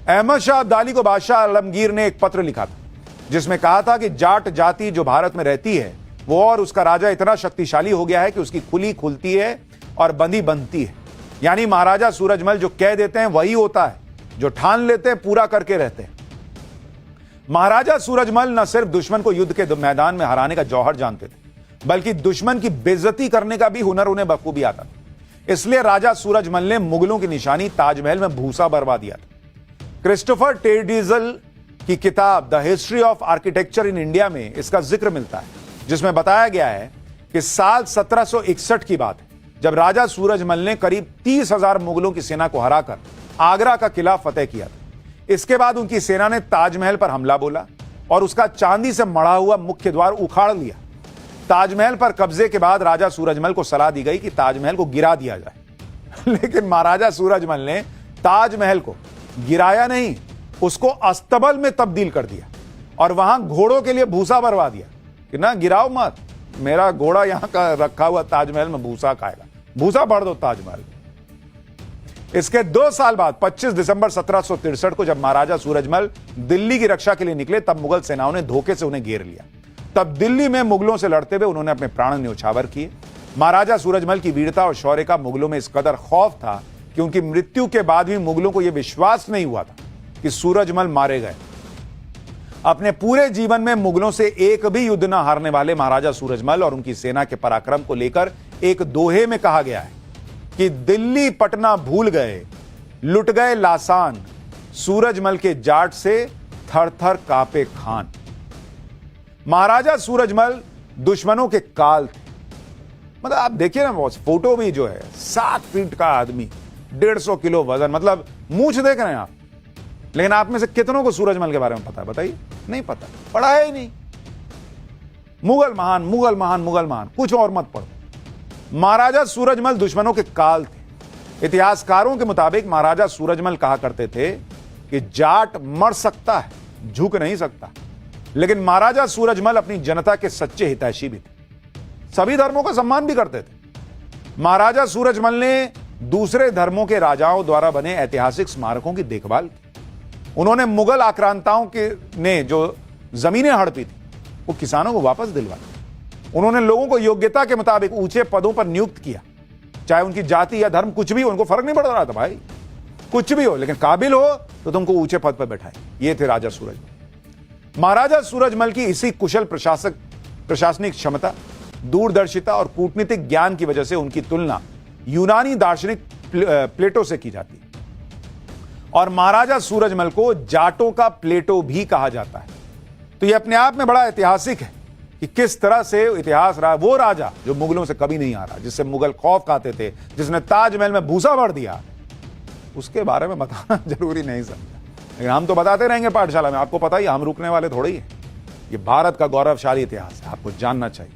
अहमद शाह अब्दाली को बादशाह आलमगीर ने एक पत्र लिखा था जिसमें कहा था कि जाट जाति जो भारत में रहती है वो और उसका राजा इतना शक्तिशाली हो गया है कि उसकी खुली खुलती है और बंदी बनती है। यानी महाराजा सूरजमल जो कह देते हैं वही होता है, जो ठान लेते हैं पूरा करके रहते हैं। महाराजा सूरजमल न सिर्फ दुश्मन को युद्ध के मैदान में हराने का जौहर जानते थे, बल्कि दुश्मन की बेइज्जती करने का भी हुनर उन्हें बखूबी आता था। इसलिए राजा सूरजमल ने मुगलों की निशानी ताजमहल में भूसा बरवा दिया था। क्रिस्टोफर टेडिजल की किताब the history of architecture in India में इसका जिक्र मिलता है, जिसमें बताया गया है कि साल 1761 की बात है जब राजा सूरजमल ने करीब 30,000 मुगलों की सेना को हराकर आगरा का किला फतेह किया था। इसके बाद उनकी सेना ने ताजमहल पर हमला बोला और उसका चांदी से मढ़ा हुआ मुख्य द्वार उखाड़ लिया। ताजमहल पर कब्जे के बाद राजा सूरजमल को सलाह दी गई कि ताजमहल को गिरा दिया जाए लेकिन महाराजा सूरजमल ने ताजमहल को गिराया नहीं, उसको अस्तबल में तब्दील कर दिया और वहां घोड़ों के लिए भूसा भरवा दिया कि ना गिराओ मत, मेरा घोड़ा यहां का रखा हुआ ताजमहल में भूसा खाएगा, भूसा भर दो ताजमहल। इसके 2 साल बाद 25 दिसंबर 1763 को जब महाराजा सूरजमल दिल्ली की रक्षा के लिए निकले तब मुगल सेनाओं ने धोखे से उन्हें घेर लिया। तब दिल्ली में मुगलों से लड़ते हुए उन्होंने अपने प्राण न्यौछावर किए। महाराजा सूरजमल की वीरता और शौर्य का मुगलों में इस कदर खौफ था कि उनकी मृत्यु के बाद भी मुगलों को यह विश्वास नहीं हुआ था कि सूरजमल मारे गए। अपने पूरे जीवन में मुगलों से एक भी युद्ध न हारने वाले महाराजा सूरजमल और उनकी सेना के पराक्रम को लेकर एक दोहे में कहा गया है कि दिल्ली पटना भूल गए, लुट गए लासान, सूरजमल के जाट से थर थर कांपे खान। महाराजा सूरजमल दुश्मनों के काल थे। मतलब आप देखिए ना, फोटो भी जो है 7 फीट का आदमी, 150 किलो वजन, मतलब मूंछ देख रहे हैं आप। लेकिन आप में से कितनों को सूरजमल के बारे में पता है? बताइए, नहीं पता, पढ़ा है ही नहीं। मुगल महान, मुगल महान, मुगल महान, कुछ और मत पढ़ो। महाराजा सूरजमल दुश्मनों के काल थे। इतिहासकारों के मुताबिक महाराजा सूरजमल कहा करते थे कि जाट मर सकता है, झुक नहीं सकता। लेकिन महाराजा सूरजमल अपनी जनता के सच्चे हितैषी भी थे, सभी धर्मों का सम्मान भी करते थे। महाराजा सूरजमल ने दूसरे धर्मों के राजाओं द्वारा बने ऐतिहासिक स्मारकों की देखभाल की। उन्होंने मुगल आक्रांताओं के ने जो जमीनें हड़पी थी वो किसानों को वापस दिलवाई। उन्होंने लोगों को योग्यता के मुताबिक ऊंचे पदों पर नियुक्त किया, चाहे उनकी जाति या धर्म कुछ भी हो, उनको फर्क नहीं पड़ रहा था भाई, कुछ भी हो, लेकिन काबिल हो तो तुमको ऊंचे पद पर बैठाए। ये थे राजा सूरजमल। महाराजा सूरजमल की इसी कुशल प्रशासनिक क्षमता, दूरदर्शिता और कूटनीतिक ज्ञान की वजह से उनकी तुलना यूनानी दार्शनिक प्लेटो से की जाती है और महाराजा सूरजमल को जाटों का प्लेटो भी कहा जाता है। तो यह अपने आप में बड़ा ऐतिहासिक है कि किस तरह से इतिहास रहा। वो राजा जो मुगलों से कभी नहीं हारा, जिससे मुगल खौफ खाते थे, जिसने ताजमहल में भूसा भर दिया, उसके बारे में बताना जरूरी नहीं समझा। लेकिन हम तो बताते रहेंगे पाठशाला में, आपको पता ही, हम रुकने वाले थोड़ी है। ये भारत का गौरवशाली इतिहास है, आपको जानना चाहिए।